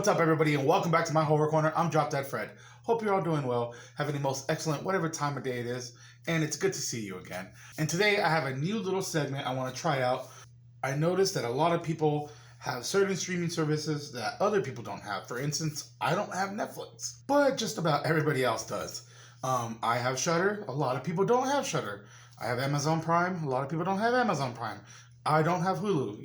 What's up, everybody, and welcome back to my horror corner. I'm Drop Dead Fred. Hope you're all doing well, having the most excellent whatever time of day it is, and it's good to see you again. And today I have a new little segment I want to try out. I noticed that a lot of people have certain streaming services that other people don't have. For instance, I don't have Netflix, but just about everybody else does. I have Shudder. A lot of people don't have Shudder. I have Amazon Prime. A lot of people don't have Amazon Prime. I don't have Hulu,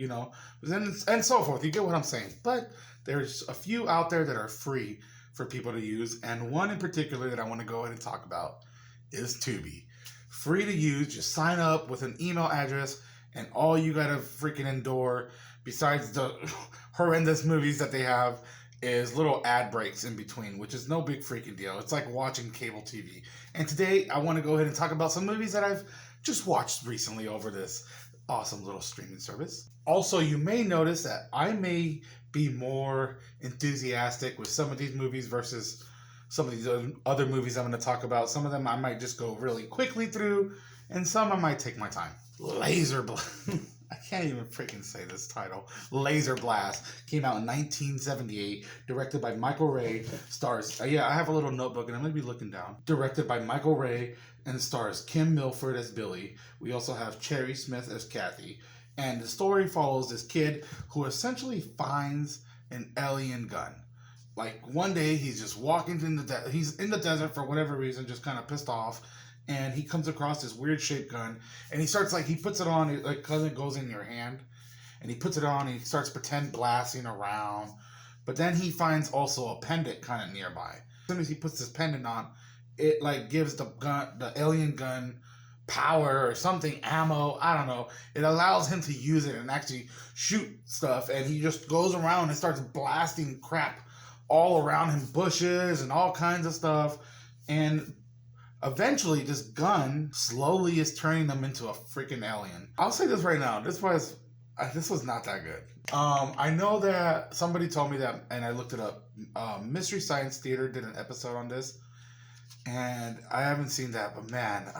and so forth. You get what I'm saying. But there's a few out there that are free for people to use, and one in particular that I want to go ahead and talk about is Tubi. Free to use, just sign up with an email address, and all you gotta freaking endure, besides the horrendous movies that they have, is little ad breaks in between, which is no big freaking deal. It's like watching cable TV. And today, I want to go ahead and talk about some movies that I've just watched recently over this awesome little streaming service. Also, you may notice that I may be more enthusiastic with some of these movies versus some of these other movies I'm going to talk about. Some of them I might just go really quickly through, and some I might take my time. Laser Blast. I can't even freaking say this title. Laser Blast came out in 1978, directed by Michael Ray, stars, I have a little notebook and I'm going to be looking down. Directed by Michael Ray and stars Kim Milford as Billy. We also have Cherry Smith as Kathy. And the story follows this kid who essentially finds an alien gun. Like one day he's just walking in he's in the desert for whatever reason, just kind of pissed off. And he comes across this weird shaped gun, and he starts he puts it on, because it goes in your hand, and he puts it on, and he starts pretend blasting around. But then he finds also a pendant kind of nearby. As soon as he puts this pendant on, it gives the alien gun power or something, ammo, I don't know. It allows him to use it and actually shoot stuff, and he just goes around and starts blasting crap all around him, bushes and all kinds of stuff, and eventually, this gun slowly is turning them into a freaking alien. I'll say this right now. This was not that good. I know that somebody told me that, and I looked it up. Mystery Science Theater did an episode on this, and I haven't seen that, but man,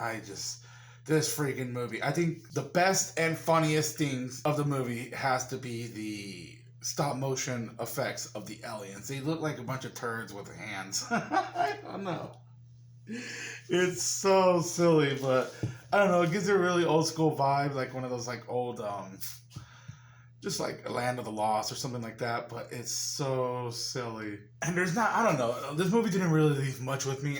this freaking movie. I think the best and funniest things of the movie has to be the stop motion effects of the aliens. They look like a bunch of turds with hands. I don't know. It's so silly, but I don't know, it gives it a really old school vibe, like one of those old just like Land of the Lost or something like that, but it's so silly. And I don't know, this movie didn't really leave much with me.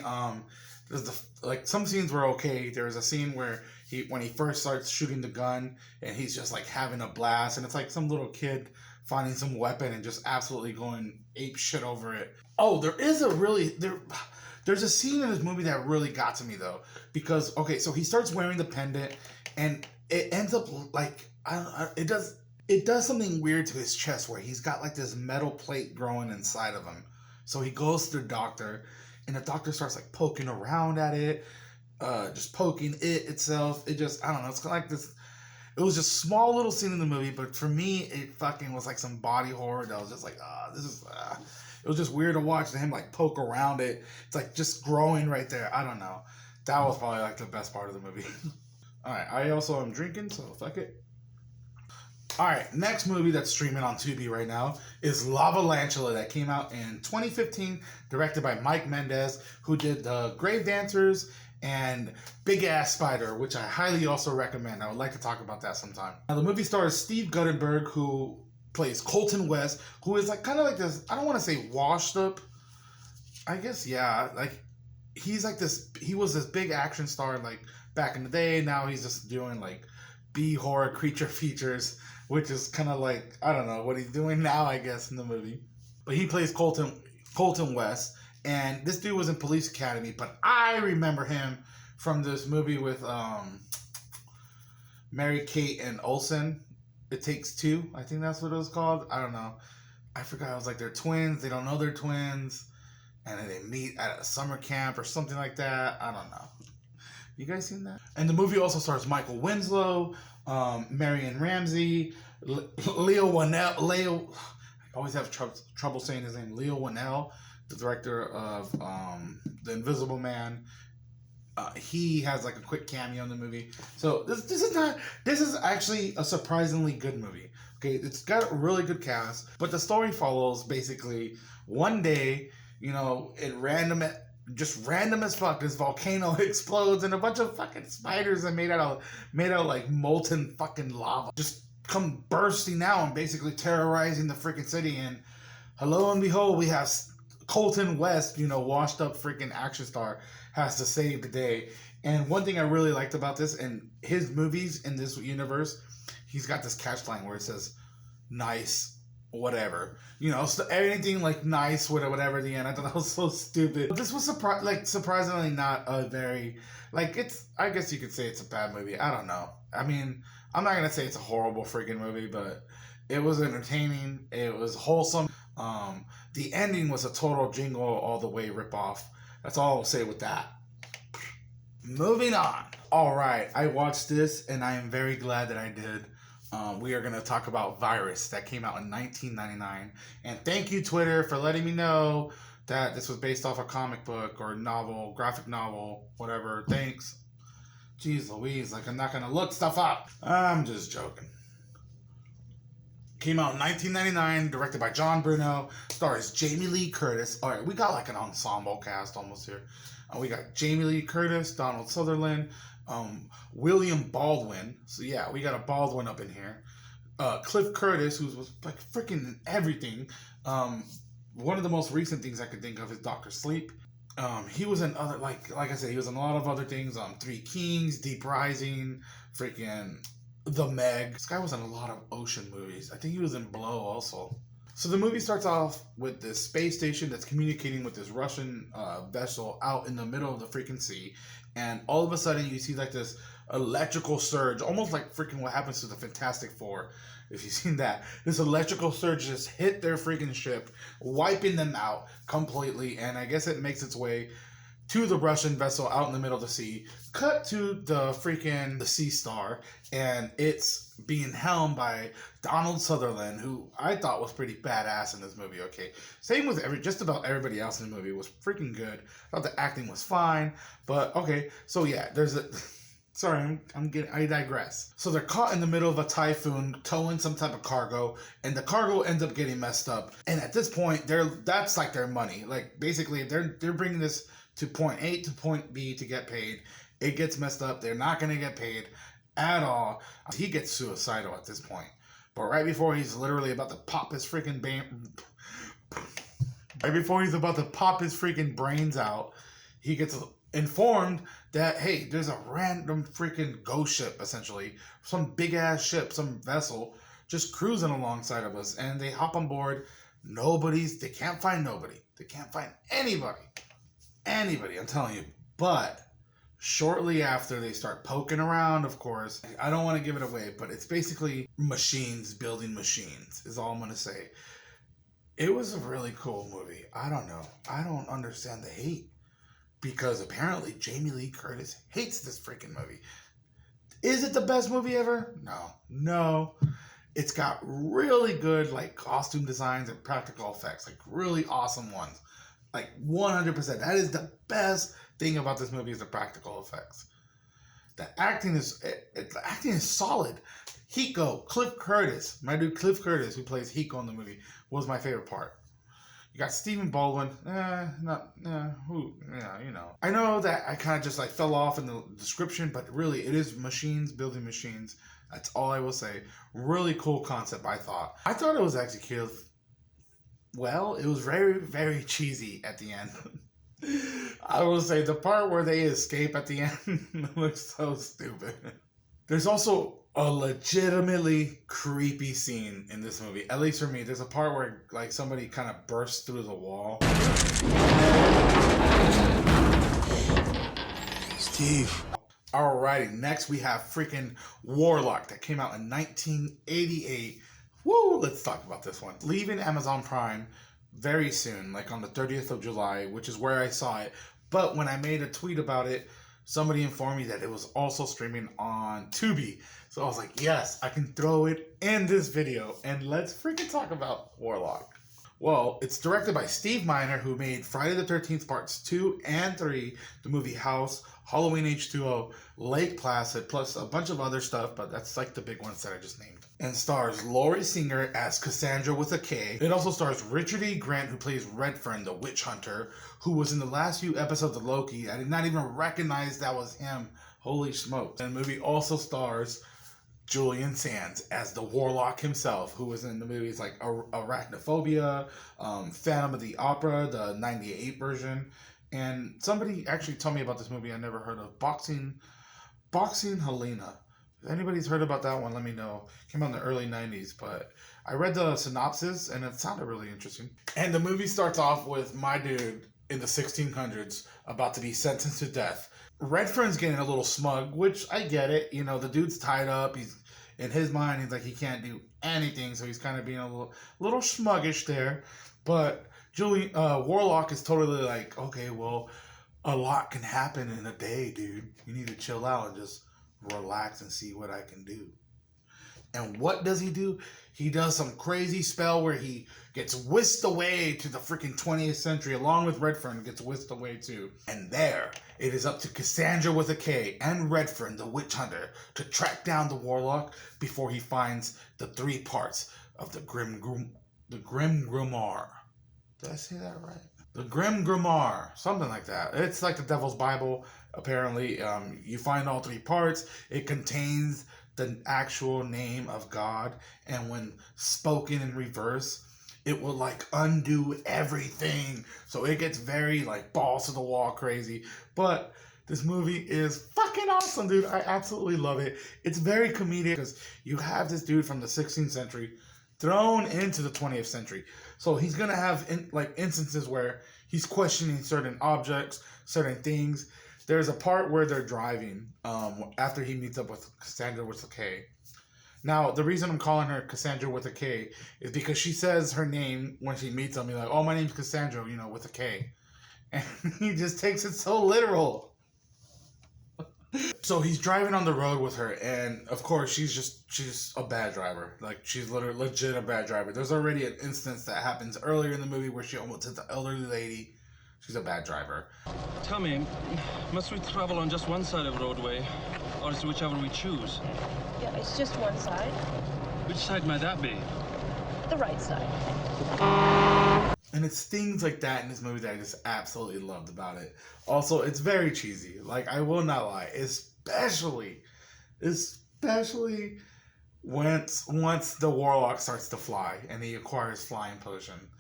There's some scenes were okay. There was a scene where when he first starts shooting the gun and he's just having a blast, and it's like some little kid finding some weapon and just absolutely going ape shit over it. Oh, there's a scene in this movie that really got to me, though, because, so he starts wearing the pendant, and it ends up it does something weird to his chest where he's got this metal plate growing inside of him. So he goes to the doctor, and the doctor starts poking around at it, just poking it itself. It just, I don't know, it's like this. It was just a small little scene in the movie, but for me, it fucking was like some body horror that was just it was just weird to watch him poke around it. It's just growing right there. I don't know. That was probably the best part of the movie. Alright, I also am drinking, so fuck it. Alright, next movie that's streaming on Tubi right now is Lavalantula, that came out in 2015, directed by Mike Mendez, who did The Grave Dancers and Big Ass Spider, which I highly also recommend. I would like to talk about that sometime. Now, the movie stars Steve Guttenberg, who plays Colton West, who is kind of this, I don't want to say washed up, I guess, yeah, he's he was this big action star back in the day. Now he's just doing B horror creature features, which is kind of I don't know what he's doing now, I guess, in the movie. But he plays Colton West, and this dude was in Police Academy, but I remember him from this movie with Mary-Kate and Olsen. It Takes Two, I think that's what it was called. I don't know. I forgot. I was they're twins. They don't know they're twins. And then they meet at a summer camp or something like that. I don't know. You guys seen that? And the movie also stars Michael Winslow, Marion Ramsey, Leo Whannell. I always have trouble saying his name. Leo Whannell, the director of The Invisible Man. He has like a quick cameo in the movie. So this is actually a surprisingly good movie. Okay, it's got a really good cast, but the story follows basically one day, you know, just random as fuck, this volcano explodes and a bunch of fucking spiders that made out of like molten fucking lava just come bursting out and basically terrorizing the freaking city. And hello and behold, we have Colton West, you know, washed up freaking action star, has to save the day. And one thing I really liked about this, and his movies in this universe, he's got this catchline where it says, nice, whatever. You know, so anything like nice, whatever at the end. I thought that was so stupid. But this was surprisingly not a very, like, it's, I guess you could say it's a bad movie. I don't know. I mean, I'm not going to say it's a horrible freaking movie, but it was entertaining. It was wholesome. The ending was a total Jingle All the Way ripoff. That's all I'll say with that. Moving on. All right, I watched this and I am very glad that I did. We are going to talk about Virus that came out in 1999. And thank you, Twitter, for letting me know that this was based off a comic book or novel, graphic novel, whatever. Thanks. Jeez Louise, like I'm not going to look stuff up. I'm just joking. Came out in 1999, directed by John Bruno, stars Jamie Lee Curtis. All right, we got like an ensemble cast almost here. We got Jamie Lee Curtis, Donald Sutherland, William Baldwin. So yeah, we got a Baldwin up in here. Cliff Curtis, who was like freaking everything. One of the most recent things I could think of is Dr. Sleep. He was in other, like I said, he was in a lot of other things. Three Kings, Deep Rising, freaking The Meg. This guy was in a lot of ocean movies. I think he was in Blow also. So the movie starts off with this space station that's communicating with this Russian vessel out in the middle of the freaking sea. And all of a sudden you see like this electrical surge, almost like freaking what happens to the Fantastic Four. If you've seen that, this electrical surge just hit their freaking ship, wiping them out completely. And I guess it makes its way to the Russian vessel out in the middle of the sea. Cut to the Sea Star, and it's being helmed by Donald Sutherland, who I thought was pretty badass in this movie. Okay, same with just about everybody else in the movie. It was freaking good. I thought the acting was fine, but okay. So yeah, there's a. Sorry, I digress. So they're caught in the middle of a typhoon, towing some type of cargo, and the cargo ends up getting messed up. And at this point, that's like their money. Like basically, they're bringing this to point A to point B to get paid. It gets messed up. They're not going to get paid at all. He gets suicidal at this point. But right before he's literally about to pop his freaking brains out, he gets informed that, hey, there's a random freaking ghost ship, essentially. Some big ass ship, some vessel, just cruising alongside of us. And they hop on board. They can't find nobody. They can't find anybody. I'm telling you. But shortly after, they start poking around, of course. I don't want to give it away, but it's basically machines building machines is all I'm going to say. It was a really cool movie. I don't know. I don't understand the hate, because apparently Jamie Lee Curtis hates this freaking movie. Is it the best movie ever? No. It's got really good like costume designs and practical effects, like really awesome ones. Like 100%. That is the best thing about this movie, is the practical effects. The acting is solid. Cliff Curtis, my dude Cliff Curtis, who plays Hiko in the movie, was my favorite part. You got Stephen Baldwin. You know. I know that I kind of just like fell off in the description, but really it is machines building machines. That's all I will say. Really cool concept, I thought. I thought it was executed well. It was very, very cheesy at the end. I will say the part where they escape at the end looks so stupid. There's also a legitimately creepy scene in this movie, at least for me. There's a part where like somebody kind of bursts through the wall. Steve. Alrighty, next we have freaking Warlock that came out in 1988. Woo, let's talk about this one. Leaving Amazon Prime very soon, like on the 30th of July, which is where I saw it. But when I made a tweet about it, somebody informed me that it was also streaming on Tubi. So I was like, yes, I can throw it in this video. And let's freaking talk about Warlock. Well, it's directed by Steve Miner, who made Friday the 13th Parts 2 and 3, the movie House, Halloween H2O, Lake Placid, plus a bunch of other stuff, but that's like the big ones that I just named. And stars Laurie Singer as Cassandra with a K. It also stars Richard E. Grant, who plays Redfern, the witch hunter, who was in the last few episodes of Loki. I did not even recognize that was him. Holy smokes. And the movie also stars Julian Sands as the warlock himself, who was in the movies like Arachnophobia, Phantom of the Opera, the 98 version. And somebody actually told me about this movie I never heard of, Boxing Helena. If anybody's heard about that one, let me know. Came out in the early 90s, but I read the synopsis and it sounded really interesting. And the movie starts off with my dude in the 1600s about to be sentenced to death. Redfern's getting a little smug, which I get it. You know, the dude's tied up. He's in his mind, he's like he can't do anything, so he's kind of being a little smuggish there. But Warlock is totally like, okay, well, a lot can happen in a day, dude. You need to chill out and just relax and see what I can do. And what does he do? He does some crazy spell where he gets whisked away to the freaking 20th century, along with Redfern gets whisked away too. And there, it is up to Cassandra with a K and Redfern, the witch hunter, to track down the warlock before he finds the 3 parts of the Grim Grimoire. Did I say that right? The Grim Grimoire, something like that. It's like the Devil's Bible, apparently. You find all 3 parts. It contains the actual name of God, and when spoken in reverse, it will like undo everything. So it gets very like balls to the wall crazy. But this movie is fucking awesome, dude. I absolutely love it. It's very comedic because you have this dude from the 16th century thrown into the 20th century. So he's gonna have instances where he's questioning certain objects, certain things. There's a part where they're driving after he meets up with Cassandra with a K. Now, the reason I'm calling her Cassandra with a K is because she says her name when she meets him. He's like, oh, my name's Cassandra, you know, with a K. And he just takes it so literal. So he's driving on the road with her, and of course, she's a bad driver. Like, she's literally legit a bad driver. There's already an instance that happens earlier in the movie where she almost hits an elderly lady. She's a bad driver. Tell me, must we travel on just one side of the roadway, or is it whichever we choose? Yeah, it's just one side. Which side might that be? The right side. And it's things like that in this movie that I just absolutely loved about it. Also, it's very cheesy. Like, I will not lie. Especially once the warlock starts to fly and he acquires flying potion.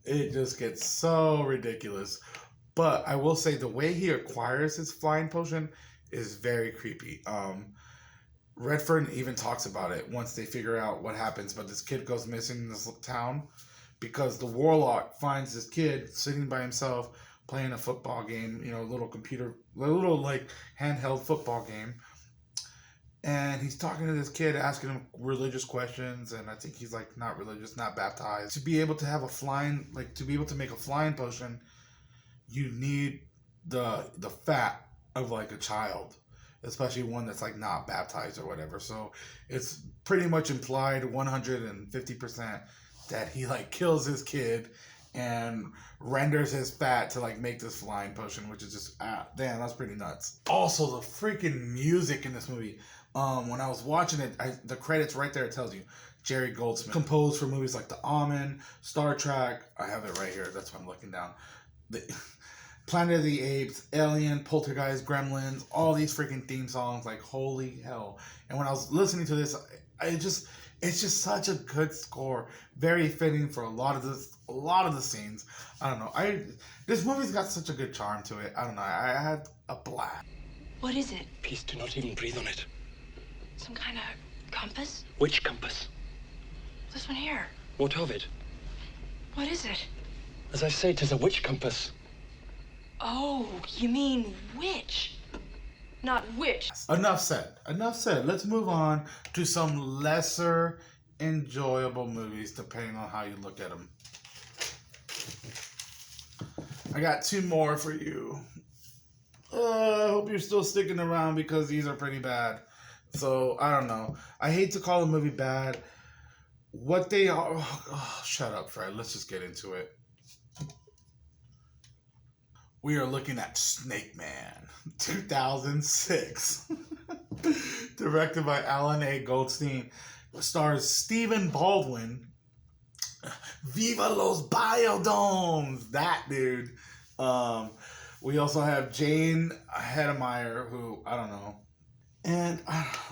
It just gets so ridiculous. But I will say the way he acquires his flying potion is very creepy. Redfern even talks about it once they figure out what happens, but this kid goes missing in this town because the warlock finds this kid sitting by himself playing a football game, you know, a little like handheld football game. And he's talking to this kid, asking him religious questions, and I think he's like not religious, not baptized. To be able to have to be able to make a flying potion, you need the fat of like a child, especially one that's like not baptized or whatever. So it's pretty much implied 150% that he like kills his kid and renders his fat to like make this flying potion, which is just damn, that's pretty nuts. Also, the freaking music in this movie. When I was watching it, the credits right there, it tells you Jerry Goldsmith composed for movies like The Omen, Star Trek. I have it right here. That's why I'm looking down. Planet of the Apes, Alien, Poltergeist, Gremlins, all these freaking theme songs. Like, holy hell! And when I was listening to this, it's just such a good score. Very fitting for a lot of the scenes. I don't know. This movie's got such a good charm to it. I don't know. I had a blast. What is it? Please do not even breathe on it. Some kind of compass? Which compass? This one here. What of it? What is it? As I say, 'tis a witch compass. Oh, you mean witch. Not witch. Enough said. Let's move on to some lesser enjoyable movies, depending on how you look at them. I got 2 more for you. I hope you're still sticking around because these are pretty bad. So, I don't know. I hate to call a movie bad what they are. Oh, shut up, Fred. Let's just get into it. We are looking at Snake Man, 2006. Directed by Alan A. Goldstein. Stars Stephen Baldwin. Viva los Biodomes! That dude. We also have Jane Hedemeyer, who, I don't know. And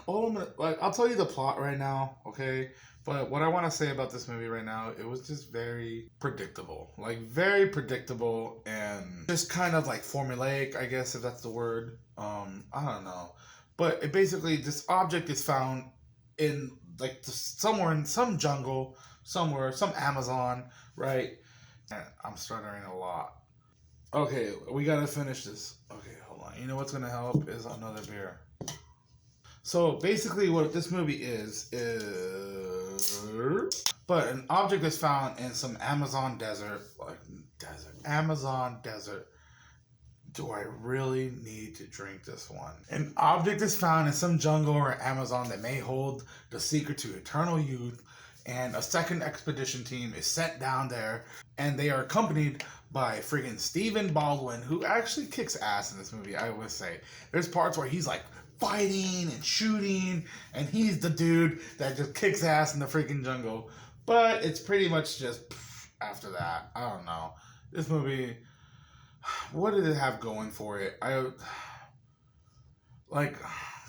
all I'm gonna, like, I'll tell you the plot right now, okay? But what I want to say about this movie right now, it was just very predictable. Like, very predictable and just kind of like formulaic, I guess, if that's the word. I don't know. But it basically, this object is found in, like, somewhere in some jungle, somewhere, some Amazon, right? And I'm stuttering a lot. Okay, we gotta finish this. Okay, hold on. You know what's gonna help is another beer. So basically what this movie is but an object is found in some Amazon desert. Amazon desert. Do I really need to drink this one? An object is found in some jungle or Amazon that may hold the secret to eternal youth, and a second expedition team is sent down there, and they are accompanied by freaking Stephen Baldwin, who actually kicks ass in this movie, I would say. There's parts where he's like fighting and shooting, and he's the dude that just kicks ass in the freaking jungle. But it's pretty much just after that. I don't know. This movie, what did it have going for it?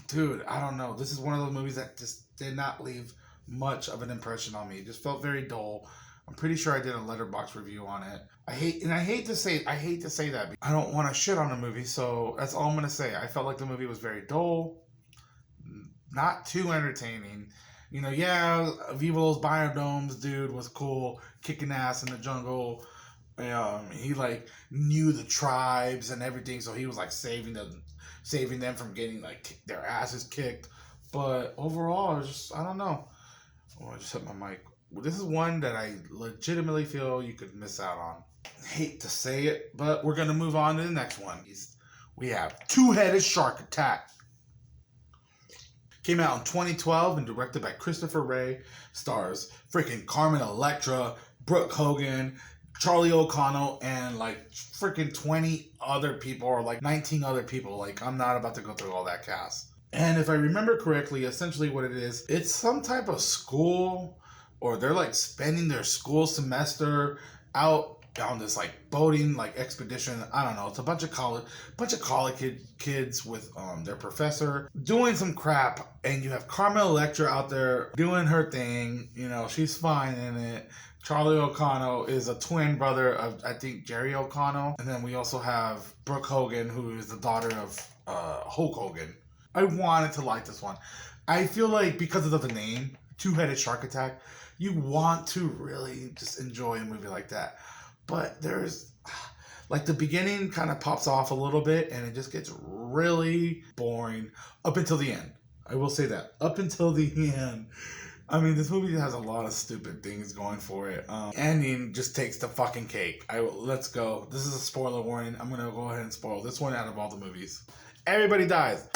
Dude, I don't know. This is one of those movies that just did not leave much of an impression on me. It just felt very dull. I'm pretty sure I did a letterbox review on it. I hate to say that. I don't want to shit on the movie, so that's all I'm gonna say. I felt like the movie was very dull, not too entertaining. You know, yeah, Viva Los Biodomes dude was cool, kicking ass in the jungle. He like knew the tribes and everything, so he was like saving them from getting like their asses kicked. But overall, I don't know. Oh, I just hit my mic. This is one that I legitimately feel you could miss out on. I hate to say it, but we're going to move on to the next one. We have Two-Headed Shark Attack. Came out in 2012 and directed by Christopher Ray. Stars freaking Carmen Electra, Brooke Hogan, Charlie O'Connell, and like freaking 20 other people, or like 19 other people. Like, I'm not about to go through all that cast. And if I remember correctly, essentially what it is, it's some type of school, or they're like spending their school semester out on this like boating like expedition. I don't know. It's a bunch of college kids with their professor doing some crap, and you have Carmen Electra out there doing her thing. You know, she's fine in it. Charlie O'Connell is a twin brother of, I think, Jerry O'Connell, and then we also have Brooke Hogan, who is the daughter of Hulk Hogan. I wanted to like this one. I feel like because of the name, Two-Headed Shark Attack, you want to really just enjoy a movie like that. But there's, like, the beginning kind of pops off a little bit, and it just gets really boring up until the end. I will say that. Up until the end. I mean, this movie has a lot of stupid things going for it. Ending just takes the fucking cake. Let's go. This is a spoiler warning. I'm going to go ahead and spoil this one out of all the movies. Everybody dies.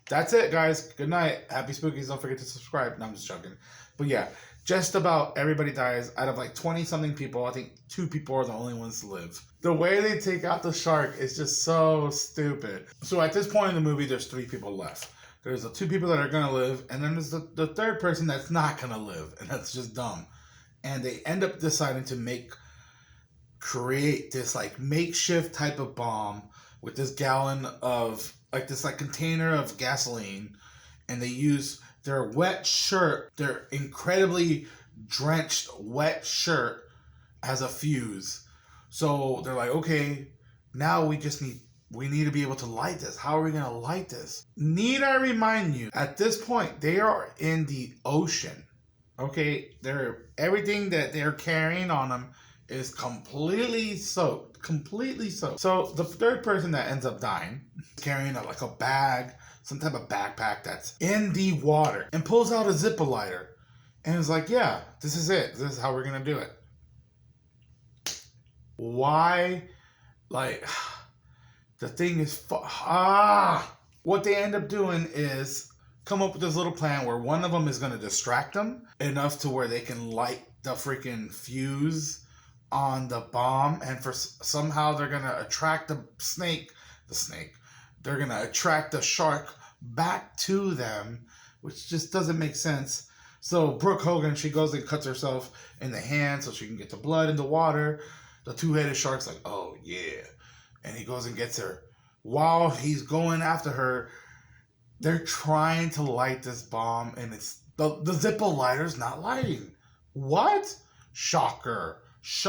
That's it, guys. Good night. Happy Spookies. Don't forget to subscribe. No, I'm just joking. But yeah, just about everybody dies. Out of like 20-something people, I think 2 people are the only ones to live. The way they take out the shark is just so stupid. So at this point in the movie, there's 3 people left. There's the 2 people that are going to live, and then there's the third person that's not going to live, and that's just dumb. And they end up deciding to create this like makeshift type of bomb with this gallon of like this like container of gasoline, and they use their wet shirt, their incredibly drenched wet shirt, as a fuse. So they're like, okay, now we need to be able to light this. How are we going to light this? Need I remind you, at this point, they are in the ocean. Okay? Everything that they're carrying on them is completely soaked. So the third person that ends up dying is carrying a bag, some type of backpack that's in the water, and pulls out a Zippo lighter. And is like, yeah, this is it. This is how we're going to do it. Why? Like, the thing is, what they end up doing is come up with this little plan where one of them is going to distract them enough to where they can light the freaking fuse on the bomb, and for somehow they're going to attract the snake. They're going to attract the shark back to them, which just doesn't make sense. So Brooke Hogan, she goes and cuts herself in the hand so she can get the blood in the water. The two-headed shark's like, oh yeah. And he goes and gets her. While he's going after her, they're trying to light this bomb, and it's the Zippo lighter's not lighting. What? Shocker. It's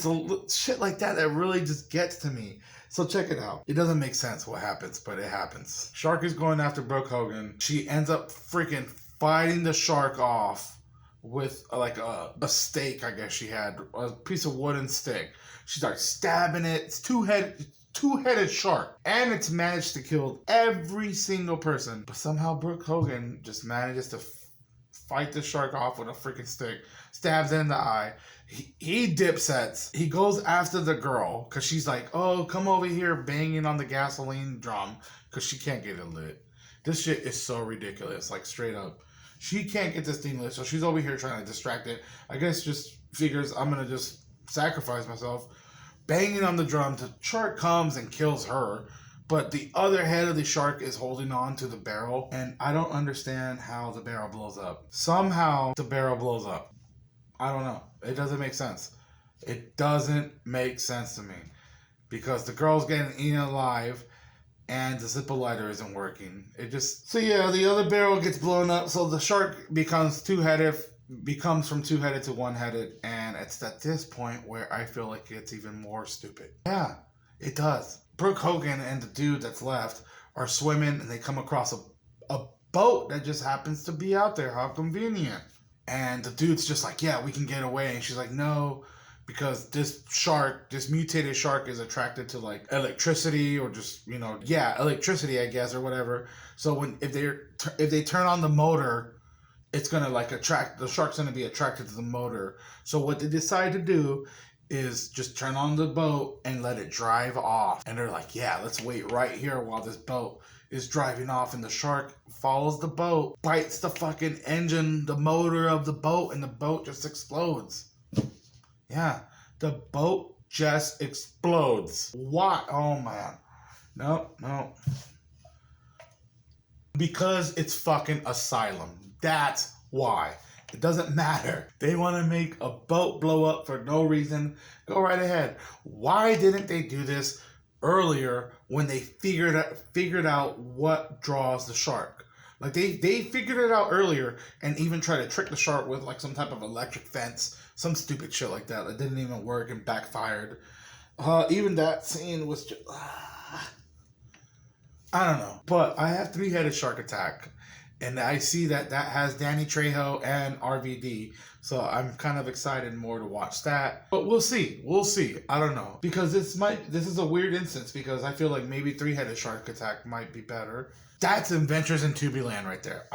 a shit like that that really just gets to me. So check it out. It doesn't make sense what happens, but it happens. Shark is going after Brooke Hogan. She ends up freaking fighting the shark off with like a stake, I guess she had. A piece of wooden stick. She starts stabbing it. It's two-headed shark. And it's managed to kill every single person. But somehow Brooke Hogan just manages to fight the shark off with a freaking stick. Stabs it in the eye. He dipsets. He goes after the girl because she's like, oh, come over here banging on the gasoline drum because she can't get it lit. This shit is so ridiculous. Like, straight up. She can't get this thing lit, so she's over here trying to distract it. I guess just figures I'm going to just sacrifice myself. Banging on the drum. The shark comes and kills her. But the other head of the shark is holding on to the barrel. And I don't understand how the barrel blows up. Somehow the barrel blows up. I don't know. It doesn't make sense. It doesn't make sense to me. Because the girl's getting eaten alive and the Zippo lighter isn't working. So yeah, the other barrel gets blown up. So the shark becomes from two-headed to one-headed. And it's at this point where I feel like it's even more stupid. Yeah, it does. Brooke Hogan and the dude that's left are swimming, and they come across a boat that just happens to be out there. How convenient. And the dude's just like, yeah, we can get away. And she's like, no, because this mutated shark is attracted to like electricity or just, electricity, I guess, or whatever. So if they turn on the motor, it's going to like the shark's going to be attracted to the motor. So what they decide to do is just turn on the boat and let it drive off. And they're like, yeah, let's wait right here while this boat is driving off. And the shark follows the boat, bites the fucking engine, the motor of the boat, and the boat just explodes. Yeah, the boat just explodes. What? Oh, man. No. Because it's fucking Asylum. That's why. It doesn't matter. They want to make a boat blow up for no reason. Go right ahead. Why didn't they do this earlier when they figured out what draws the shark? Like they figured it out earlier and even tried to trick the shark with like some type of electric fence, some stupid shit like that that didn't even work and backfired. Even that scene was just, I don't know. But I have Three-Headed Shark Attack. And I see that has Danny Trejo and RVD. So I'm kind of excited more to watch that. But we'll see. I don't know. Because this is a weird instance because I feel like maybe Three-Headed Shark Attack might be better. That's Adventures in Tubi Land right there.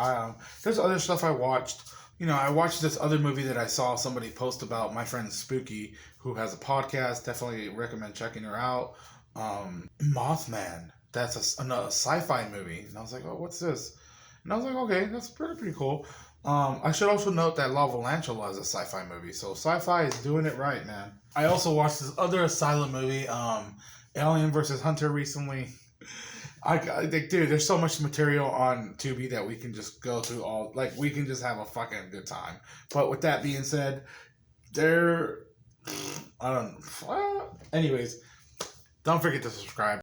There's other stuff I watched. I watched this other movie that I saw somebody post about, my friend Spooky, who has a podcast. Definitely recommend checking her out. Mothman. That's another sci-fi movie. And I was like, oh, what's this? And I was like, okay, that's pretty cool. I should also note that La Valantula is a sci-fi movie. So sci-fi is doing it right, man. I also watched this other Asylum movie, Alien vs. Hunter, recently. I think, dude, there's so much material on Tubi that we can just go through we can just have a fucking good time. But with that being said, anyways, don't forget to subscribe.